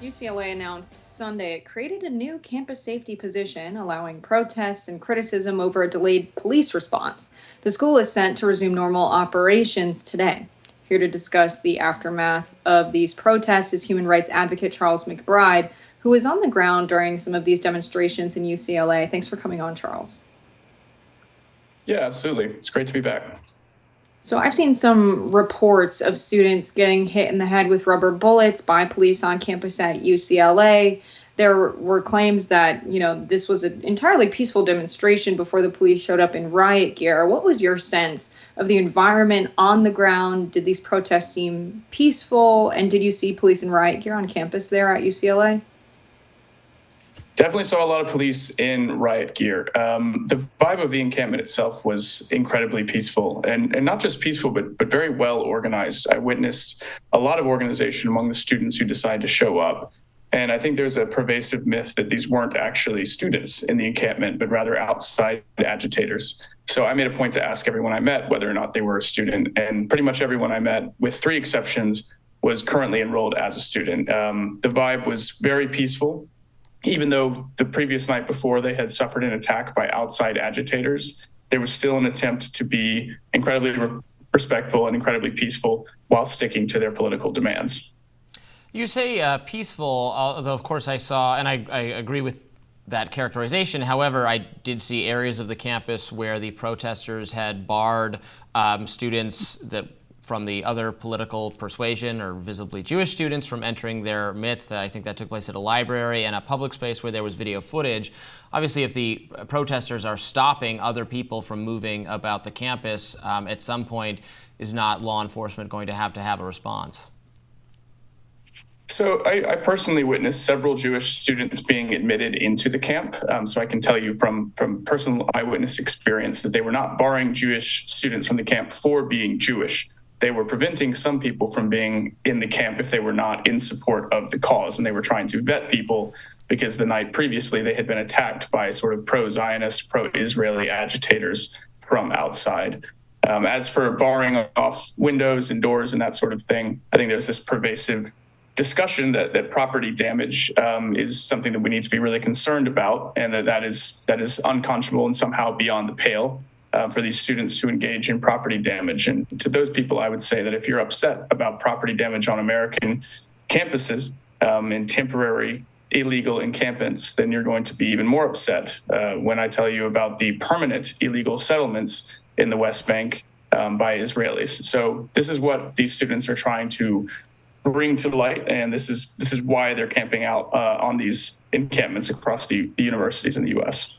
UCLA announced Sunday it created a new campus safety position, allowing protests and criticism over a delayed police response. The school is set to resume normal operations today. Here to discuss the aftermath of these protests is human rights advocate Charles McBryde, who was on the ground during some of these demonstrations in UCLA. Thanks for coming on, Charles. Yeah, absolutely. It's great to be back. So I've seen some reports of students getting hit in the head with rubber bullets by police on campus at UCLA. There were claims that, this was an entirely peaceful demonstration before the police showed up in riot gear. What was your sense of the environment on the ground? Did these protests seem peaceful? And did you see police in riot gear on campus there at UCLA? Definitely saw a lot of police in riot gear. The vibe of the encampment itself was incredibly peaceful, and not just peaceful, but very well organized. I witnessed a lot of organization among the students who decided to show up. And I think there's a pervasive myth that these weren't actually students in the encampment, but rather outside agitators. So I made a point to ask everyone I met whether or not they were a student, and pretty much everyone I met, with three exceptions, was currently enrolled as a student. The vibe was very peaceful, even though the previous night before they had suffered an attack by outside agitators. There was still an attempt to be incredibly respectful and incredibly peaceful while sticking to their political demands. You say peaceful, although of course I saw, and I agree with that characterization. However, I did see areas of the campus where the protesters had barred students from the other political persuasion or visibly Jewish students from entering their midst. I think that took place at a library and a public space where there was video footage. Obviously, if the protesters are stopping other people from moving about the campus, at some point, is not law enforcement going to have a response? So I personally witnessed several Jewish students being admitted into the camp. So I can tell you from personal eyewitness experience that they were not barring Jewish students from the camp for being Jewish. They were preventing some people from being in the camp if they were not in support of the cause, and they were trying to vet people because the night previously they had been attacked by sort of pro-Zionist, pro-Israeli agitators from outside. As for barring off windows and doors and that sort of thing, I think there's this pervasive discussion that property damage is something that we need to be really concerned about, and that is unconscionable and somehow beyond the pale. For these students to engage in property damage. And to those people, I would say that if you're upset about property damage on American campuses in temporary illegal encampments, then you're going to be even more upset when I tell you about the permanent illegal settlements in the West Bank by Israelis. So this is what these students are trying to bring to light, and this is why they're camping out on these encampments across the universities in the U.S.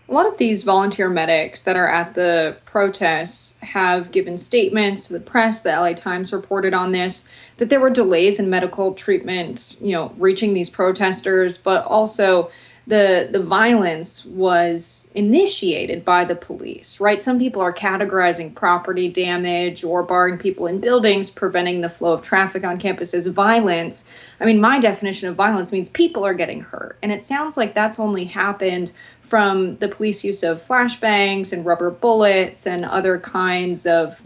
A lot of these volunteer medics that are at the protests have given statements to the press. The LA Times reported on this, that there were delays in medical treatment, reaching these protesters, but also the violence was initiated by the police, right? Some people are categorizing property damage or barring people in buildings, preventing the flow of traffic on campus as violence. I mean, my definition of violence means people are getting hurt. And it sounds like that's only happened from the police use of flashbangs and rubber bullets and other kinds of,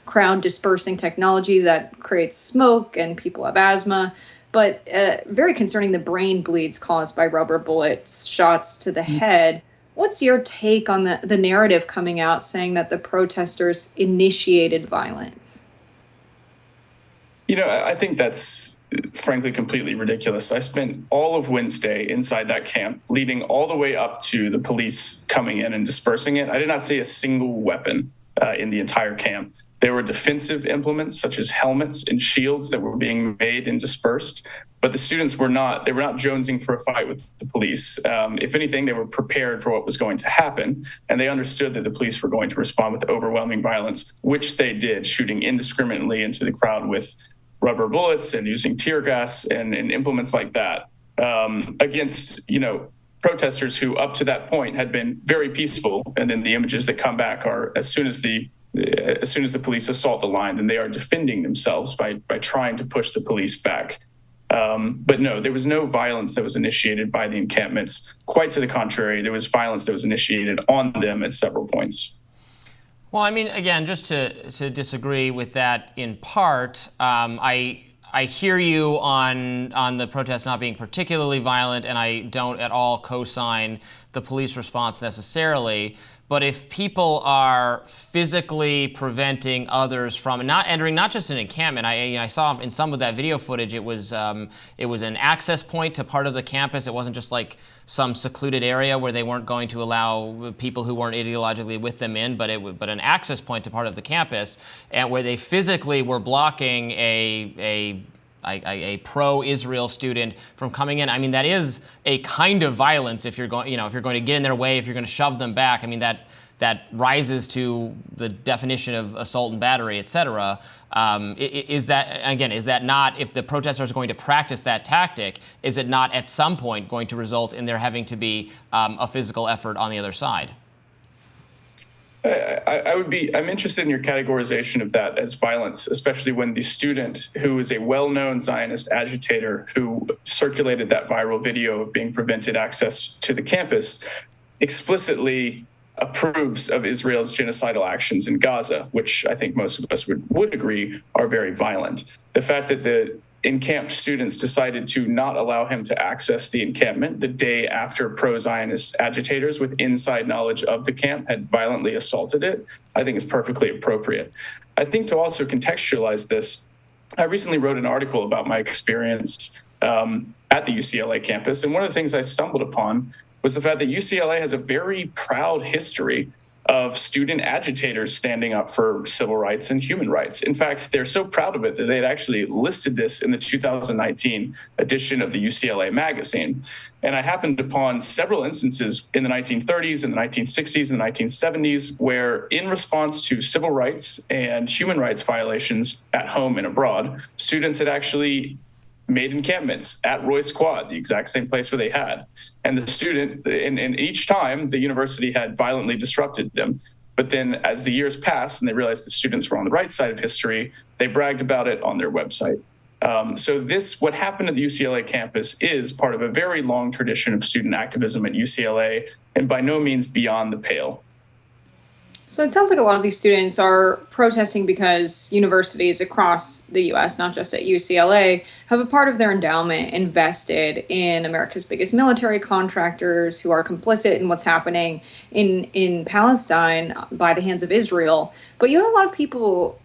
crowd dispersing technology that creates smoke and people have asthma. But very concerning, the brain bleeds caused by rubber bullets, shots to the head. What's your take on the narrative coming out saying that the protesters initiated violence? I think that's frankly completely ridiculous. I spent all of Wednesday inside that camp, leading all the way up to the police coming in and dispersing it. I did not see a single weapon in the entire camp. There were defensive implements such as helmets and shields that were being made and dispersed, but the students were not jonesing for a fight with the police. If anything, they were prepared for what was going to happen, and they understood that the police were going to respond with overwhelming violence, which they did, shooting indiscriminately into the crowd with rubber bullets and using tear gas and implements like that against, protesters who up to that point had been very peaceful. And then the images that come back are as soon as the police assault the line, then they are defending themselves by trying to push the police back. But no, there was no violence that was initiated by the encampments. Quite to the contrary, there was violence that was initiated on them at several points. Well, I mean, again, just to disagree with that in part, I I hear you on the protest not being particularly violent, and I don't at all co-sign the police response necessarily. But if people are physically preventing others from not entering, not just an encampment, I saw in some of that video footage, it was an access point to part of the campus. It wasn't just like some secluded area where they weren't going to allow people who weren't ideologically with them in, but an access point to part of the campus, and where they physically were blocking a pro-Israel student from coming in. I mean, that is a kind of violence if you're going, if you're going to get in their way, if you're going to shove them back. I mean, that rises to the definition of assault and battery, et cetera. Is that not, if the protesters are going to practice that tactic, is it not at some point going to result in there having to be a physical effort on the other side? I'm interested in your categorization of that as violence, especially when the student who is a well-known Zionist agitator who circulated that viral video of being prevented access to the campus explicitly approves of Israel's genocidal actions in Gaza, which I think most of us would agree are very violent. The fact that the encamped students decided to not allow him to access the encampment the day after pro-Zionist agitators with inside knowledge of the camp had violently assaulted it, I think is perfectly appropriate. I think to also contextualize this, I recently wrote an article about my experience at the UCLA campus, and one of the things I stumbled upon was the fact that UCLA has a very proud history of student agitators standing up for civil rights and human rights. In fact, they're so proud of it that they'd actually listed this in the 2019 edition of the UCLA magazine. And I happened upon several instances in the 1930s, in the 1960s, and the 1970s, where in response to civil rights and human rights violations at home and abroad, students had actually made encampments at Royce Quad, the exact same place where they had. And the student, and each time the university had violently disrupted them. But then as the years passed and they realized the students were on the right side of history, they bragged about it on their website. So what happened at the UCLA campus is part of a very long tradition of student activism at UCLA, and by no means beyond the pale. So it sounds like a lot of these students are protesting because universities across the U.S., not just at UCLA, have a part of their endowment invested in America's biggest military contractors who are complicit in what's happening in Palestine by the hands of Israel. But you have a lot of people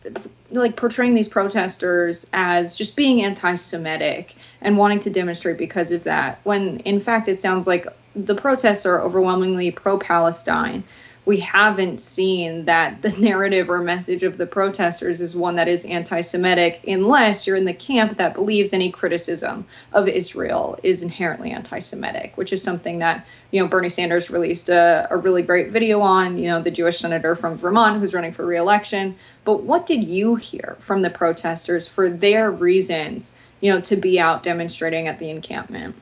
like portraying these protesters as just being anti-Semitic and wanting to demonstrate because of that, when in fact it sounds like the protests are overwhelmingly pro-Palestine. We haven't seen that the narrative or message of the protesters is one that is anti-Semitic, unless you're in the camp that believes any criticism of Israel is inherently anti-Semitic, which is something that, Bernie Sanders released a really great video on, the Jewish senator from Vermont who's running for re-election. But what did you hear from the protesters for their reasons, to be out demonstrating at the encampment?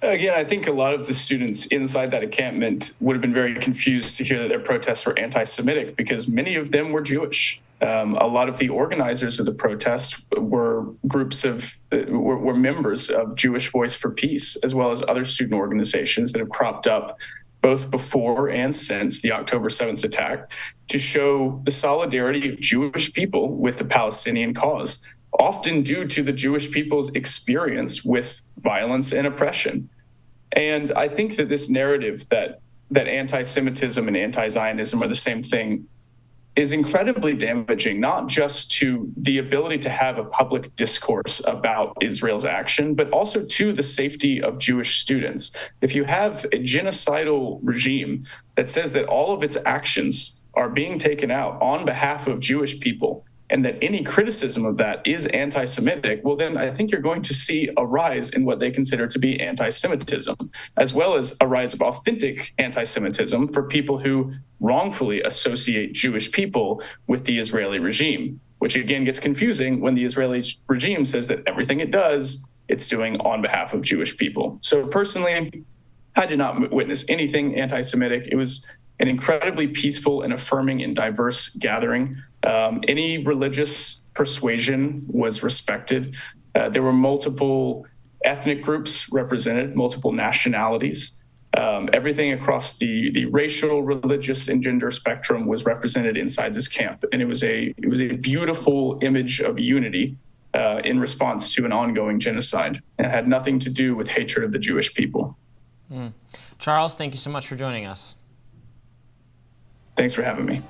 Again, I think a lot of the students inside that encampment would have been very confused to hear that their protests were anti-Semitic because many of them were Jewish. A lot of the organizers of the protest were were members of Jewish Voice for Peace, as well as other student organizations that have cropped up both before and since the October 7th attack to show the solidarity of Jewish people with the Palestinian cause, often due to the Jewish people's experience with violence and oppression. And I think that this narrative that anti-Semitism and anti-Zionism are the same thing is incredibly damaging, not just to the ability to have a public discourse about Israel's action, but also to the safety of Jewish students. If you have a genocidal regime that says that all of its actions are being taken out on behalf of Jewish people, and that any criticism of that is anti-Semitic, well, then I think you're going to see a rise in what they consider to be anti-Semitism, as well as a rise of authentic anti-Semitism for people who wrongfully associate Jewish people with the Israeli regime, which again gets confusing when the Israeli regime says that everything it does, it's doing on behalf of Jewish people. So personally, I did not witness anything anti-Semitic. It was an incredibly peaceful and affirming and diverse gathering. Any religious persuasion was respected. There were multiple ethnic groups represented, multiple nationalities. Everything across the racial, religious, and gender spectrum was represented inside this camp, and it was a beautiful image of unity in response to an ongoing genocide. And it had nothing to do with hatred of the Jewish people. Charles, thank you so much for joining us. Thanks for having me.